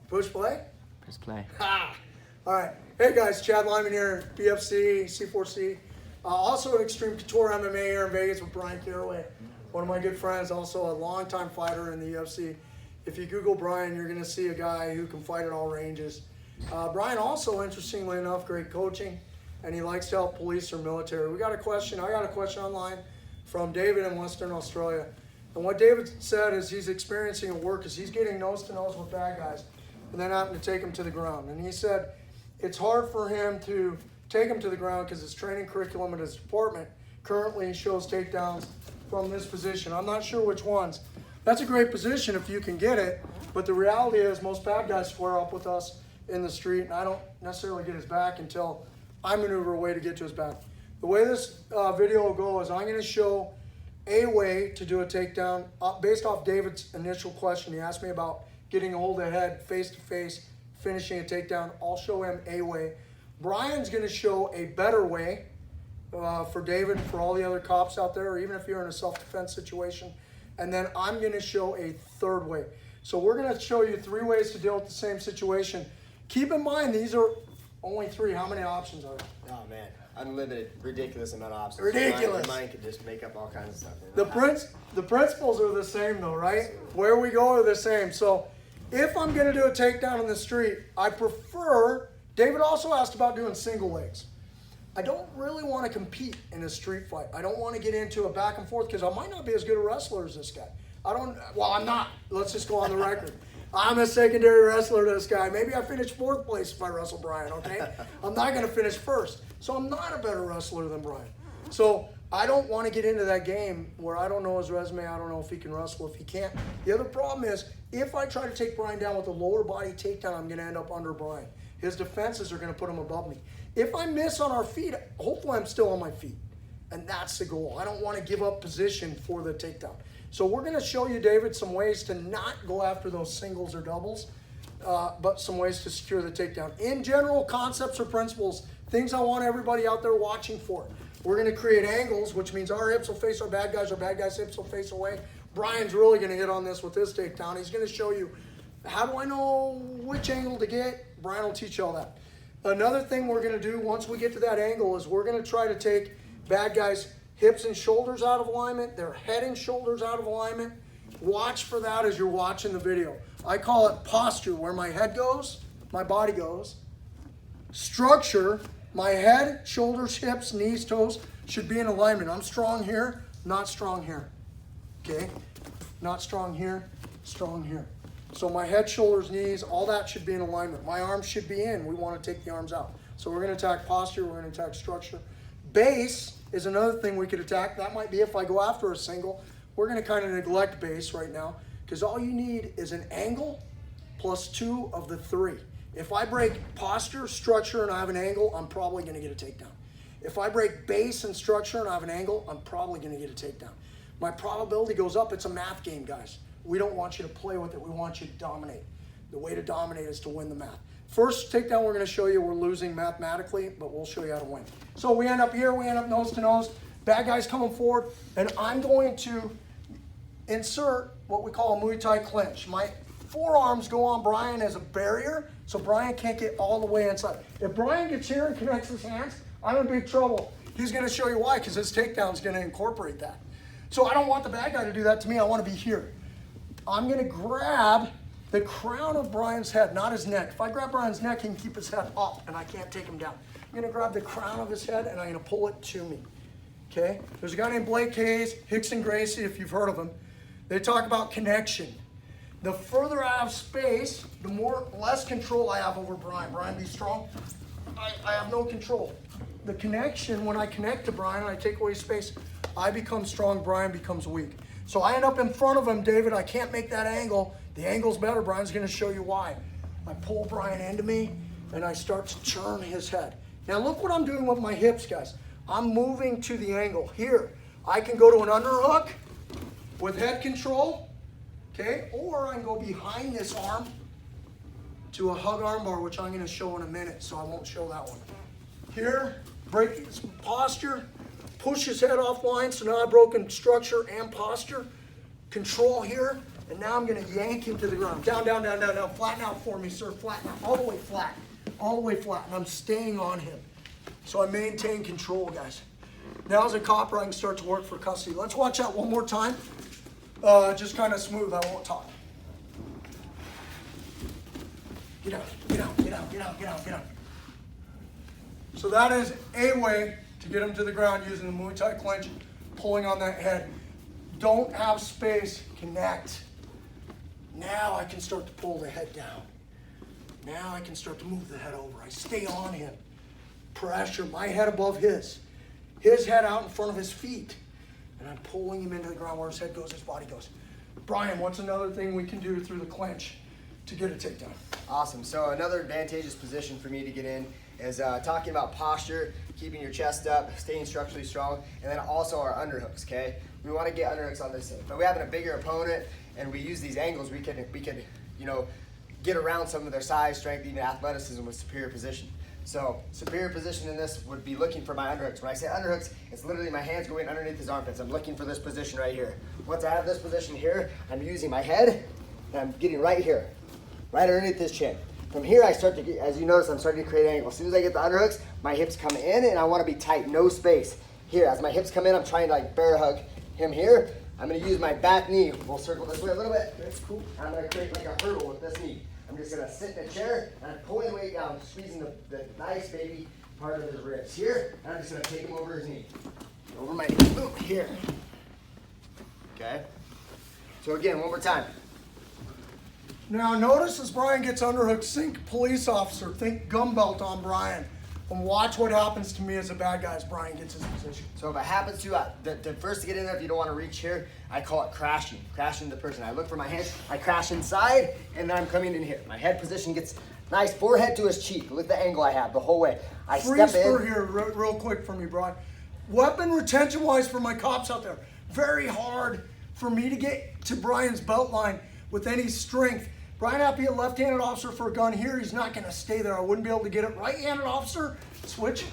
Push play? Press play. Ha! All right. Hey guys, Chad Lyman here, BFC, C4C. Also at Extreme Couture MMA here in Vegas with Brian Caraway, one of my good friends, also a longtime fighter in the UFC. If you Google Brian, you're going to see a guy who can fight at all ranges. Brian also, interestingly enough, great coaching, and he likes to help police or military. I got a question online from David in Western Australia. And what David said is he's experiencing at work is he's getting nose to nose with bad guys and then having to take them to the ground. And he said it's hard for him to take them to the ground because his training curriculum at his department currently shows takedowns from this position. I'm not sure which ones. That's a great position if you can get it, but the reality is most bad guys square up with us in the street, and I don't necessarily get his back until I maneuver a way to get to his back. The way this video will go is I'm going to show a way to do a takedown based off David's initial question. He asked me about getting a hold of the head face to face, finishing a takedown. I'll show him a way. Brian's going to show a better way for David, for all the other cops out there, or even if you're in a self-defense situation. And then I'm going to show a third way. So we're going to show you 3 ways to deal with the same situation. Keep in mind, these are only 3. How many options are there? Oh man, unlimited, ridiculous amount of options. Ridiculous. Your mind could just make up all kinds of stuff. The principles are the same though, right? Where we go are the same. So if I'm going to do a takedown in the street, I prefer, David also asked about doing single legs. I don't really want to compete in a street fight. I don't want to get into a back and forth because I might not be as good a wrestler as this guy. I'm not. Let's just go on the record. I'm a secondary wrestler to this guy. Maybe I finish 4th place if I wrestle Brian, okay? I'm not going to finish 1st. So I'm not a better wrestler than Brian. So I don't want to get into that game where I don't know his resume. I don't know if he can wrestle, if he can't. The other problem is if I try to take Brian down with a lower body takedown, I'm going to end up under Brian. His defenses are going to put him above me. If I miss on our feet, hopefully I'm still on my feet. And that's the goal. I don't want to give up position for the takedown. So we're going to show you, David, some ways to not go after those singles or doubles, but some ways to secure the takedown. In general, concepts or principles, things I want everybody out there watching for. We're going to create angles, which means our hips will face our bad guys' hips will face away. Brian's really going to hit on this with this takedown. He's going to show you, how do I know which angle to get? Brian will teach you all that. Another thing we're going to do once we get to that angle is we're going to try to take bad guys' hips and shoulders out of alignment, their head and shoulders out of alignment. Watch for that as you're watching the video. I call it posture, where my head goes, my body goes. Structure, my head, shoulders, hips, knees, toes should be in alignment. I'm strong here, not strong here. Okay? Not strong here, strong here. So my head, shoulders, knees, all that should be in alignment. My arms should be in. We want to take the arms out. So we're going to attack posture. We're going to attack structure. Base is another thing we could attack. That might be if I go after a single. We're going to kind of neglect base right now because all you need is an angle plus 2 of the 3. If I break posture, structure, and I have an angle, I'm probably going to get a takedown. If I break base and structure and I have an angle, I'm probably going to get a takedown. My probability goes up. It's a math game, guys. We don't want you to play with it. We want you to dominate. The way to dominate is to win the math. First takedown we're going to show you, we're losing mathematically, but we'll show you how to win. So we end up here, we end up nose to nose. Bad guy's coming forward, and I'm going to insert what we call a Muay Thai clinch. My forearms go on Brian as a barrier, so Brian can't get all the way inside. If Brian gets here and connects his hands, I'm in big trouble. He's going to show you why, because his takedown is going to incorporate that. So I don't want the bad guy to do that to me. I want to be here. I'm going to grab the crown of Brian's head, not his neck. If I grab Brian's neck, he can keep his head up, and I can't take him down. I'm going to grab the crown of his head, and I'm going to pull it to me. Okay? There's a guy named Blake Hayes, Hickson Gracie, if you've heard of him. They talk about connection. The further I have space, the less control I have over Brian. Brian, be strong. I have no control. The connection, when I connect to Brian and I take away space, I become strong, Brian becomes weak. So I end up in front of him, David. I can't make that angle. The angle's better. Brian's going to show you why. I pull Brian into me, and I start to turn his head. Now look what I'm doing with my hips, guys. I'm moving to the angle. Here, I can go to an underhook with head control, okay? Or I can go behind this arm to a hug armbar, which I'm going to show in a minute, so I won't show that one. Here, break his posture. Push his head offline, so now I've broken structure and posture. Control here, And now I'm gonna yank him to the ground. Down, down, down, down, down. Flatten out for me, sir. Flatten out. All the way flat. All the way flat. And I'm staying on him. So I maintain control, guys. Now as a copper, I can start to work for custody. Let's watch that one more time. Just kind of smooth. I won't talk. Get out, get out, get out, get out, get out, get out. So that is a way to get him to the ground using the Muay Thai clinch, pulling on that head. Don't have space, connect. Now I can start to pull the head down. Now I can start to move the head over. I stay on him. Pressure, my head above his head out in front of his feet. And I'm pulling him into the ground. Where his head goes, his body goes. Brian, what's another thing we can do through the clinch to get a takedown? Awesome. So another advantageous position for me to get in is talking about posture, keeping your chest up, staying structurally strong, and then also our underhooks, okay? We want to get underhooks on this thing. But we're having a bigger opponent and we use these angles, we can you know, get around some of their size, strength, even athleticism with superior position. So superior position in this would be looking for my underhooks. When I say underhooks, it's literally my hands going underneath his armpits. I'm looking for this position right here. Once I have this position here, I'm using my head and I'm getting right here, right underneath his chin. From here, I start to get, as you notice, I'm starting to create an angle. As soon as I get the underhooks, my hips come in and I want to be tight, no space. Here, as my hips come in, I'm trying to like bear hug him here. I'm going to use my back knee. We'll circle this way a little bit. That's cool. I'm going to create like a hurdle with this knee. I'm just going to sit in a chair and I'm pulling the weight down, squeezing the nice baby part of his ribs here. And I'm just going to take him over his knee. Over my knee. Boom, here. Okay. So again, one more time. Now notice as Brian gets underhook, think police officer, think gum belt on Brian. And watch what happens to me as a bad guy as Brian gets his position. So if it happens to, the first to get in there, if you don't want to reach here, I call it crashing the person. I look for my hands, I crash inside, and then I'm coming in here. My head position gets nice, forehead to his cheek. Look at the angle I have the whole way. I Freeze step in. for here, real quick for me, Brian. Weapon retention wise for my cops out there, very hard for me to get to Brian's belt line with any strength. Brian have to be a left-handed officer for a gun here. He's not going to stay there. I wouldn't be able to get it. Right-handed officer, switch.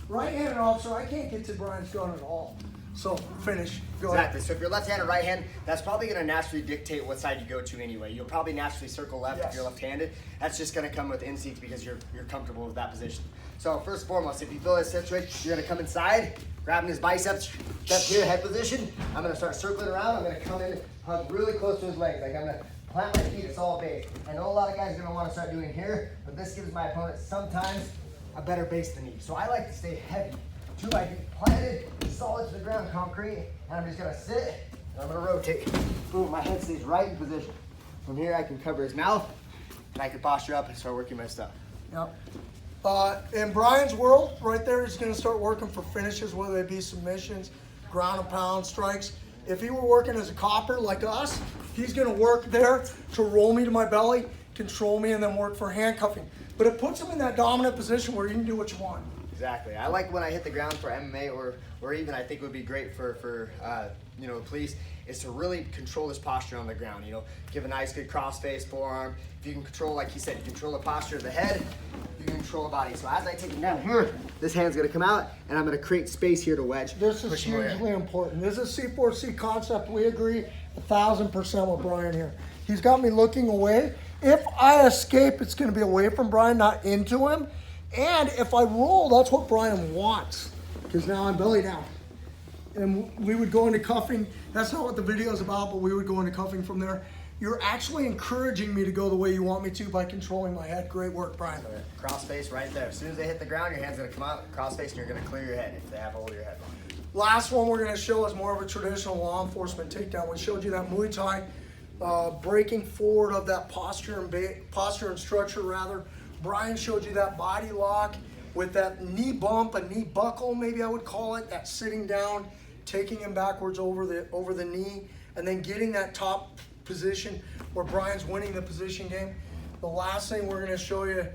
Right-handed officer, I can't get to Brian's gun at all. So finish. Go Exactly. ahead. So if you're left-handed, right-hand, that's probably going to naturally dictate what side you go to anyway. You'll probably naturally circle left if you're left-handed. That's just going to come with instinct because you're comfortable with that position. So first and foremost, if you feel this situation, you're going to come inside, grabbing his biceps, step here, head position. I'm going to start circling around. I'm going to come in, hug really close to his legs. Like I'm going to plant my feet, it's all base. I know a lot of guys are going to want to start doing here, but this gives my opponent sometimes a better base than me. So I like to stay heavy. Two, I get planted, solid to the ground, concrete, and I'm just going to sit, and I'm going to rotate. Boom, my head stays right in position. From here, I can cover his mouth, and I can posture up and start working my stuff. Yep. In Brian's world, right there, he's going to start working for finishes, whether they be submissions, ground and pound, strikes. If he were working as a copper like us, he's going to work there to roll me to my belly, control me, and then work for handcuffing. But it puts him in that dominant position where you can do what you want. Exactly. I like when I hit the ground for MMA or even I think would be great for you know, police, is to really control his posture on the ground. You know, give a nice good cross face forearm. If you can control, like he said, you control the posture of the head, you can control the body. So as I take him down here, this hand's gonna come out and I'm gonna create space here to wedge. This is hugely important. This is C4C concept. We agree 1000% with Brian here. He's got me looking away. If I escape, it's gonna be away from Brian, not into him. And if I roll, that's what Brian wants, because now I'm belly down. And we would go into cuffing. That's not what the video is about, but we would go into cuffing from there. You're actually encouraging me to go the way you want me to by controlling my head. Great work, Brian. Cross face right there. As soon as they hit the ground, your hand's gonna come out, cross face, and you're gonna clear your head if they have hold of your head. Last one we're gonna show is more of a traditional law enforcement takedown. We showed you that Muay Thai, breaking forward of that posture and structure rather. Brian showed you that body lock with that knee bump, a knee buckle, maybe I would call it, that sitting down, taking him backwards over the knee, and then getting that top position where Brian's winning the position game. The last thing we're gonna show you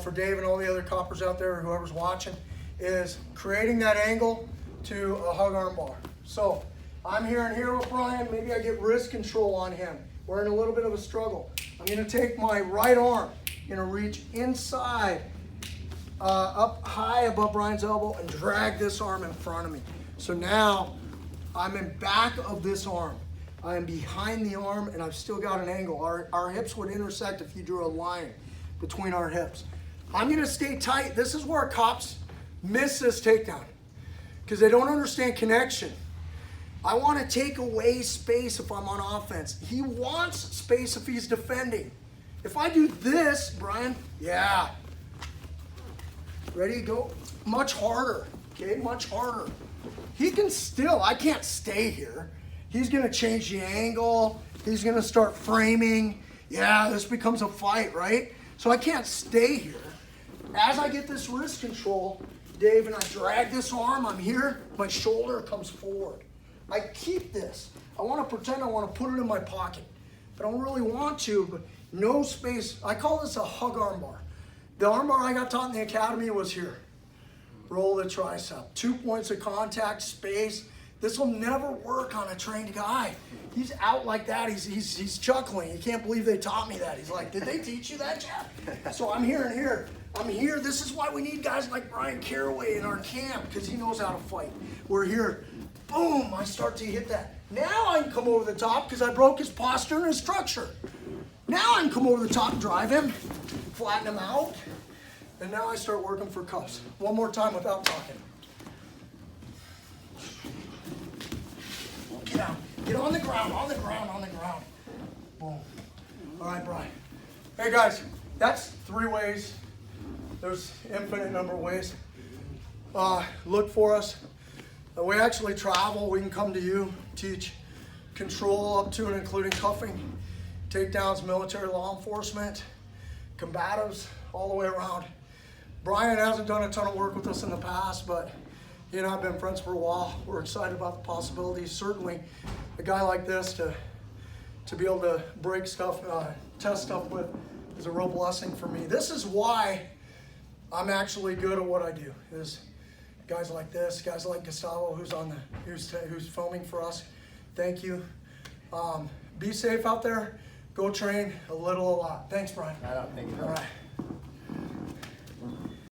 for Dave and all the other coppers out there, or whoever's watching, is creating that angle to a hug arm bar. So I'm here and here with Brian, maybe I get wrist control on him. We're in a little bit of a struggle. I'm gonna take my right arm, gonna reach inside, up high above Brian's elbow and drag this arm in front of me. So now I'm in back of this arm. I am behind the arm and I've still got an angle. Our hips would intersect if you drew a line between our hips. I'm gonna stay tight. This is where cops miss this takedown because they don't understand connection. I wanna take away space if I'm on offense. He wants space if he's defending. If I do this, Brian, yeah. Ready, go. Much harder, okay, much harder. He can still, I can't stay here. He's gonna change the angle. He's gonna start framing. Yeah, this becomes a fight, right? So I can't stay here. As I get this wrist control, Dave, and I drag this arm, I'm here, my shoulder comes forward. I keep this. I wanna pretend I wanna put it in my pocket. But I don't really want to, but no space. I call this a hug armbar. The armbar I got taught in the academy was here. Roll the tricep. 2 points of contact, space. This will never work on a trained guy. He's out like that. He's chuckling. He can't believe they taught me that. He's like, did they teach you that, Jeff? So I'm here and here. I'm here. This is why we need guys like Brian Caraway in our camp, because he knows how to fight. We're here. Boom, I start to hit that. Now I can come over the top because I broke his posture and his structure. Now I can come over the top, drive him, flatten him out, and now I start working for cuffs. One more time without talking. Get out. Get on the ground, on the ground, on the ground. Boom. All right, Brian. Hey, guys, that's 3 ways. There's infinite number of ways. Look for us. We actually travel. We can come to you, teach control up to and including cuffing, takedowns, military law enforcement, combatives, all the way around. Brian hasn't done a ton of work with us in the past, but he and I have been friends for a while. We're excited about the possibilities. Certainly, a guy like this to be able to break stuff, test stuff with is a real blessing for me. This is why I'm actually good at what I do. Is guys like this, guys like Gustavo, who's filming for us. Thank you. Be safe out there. Go train a little, a lot. Thanks, Brian. Right on. Thank you. All right.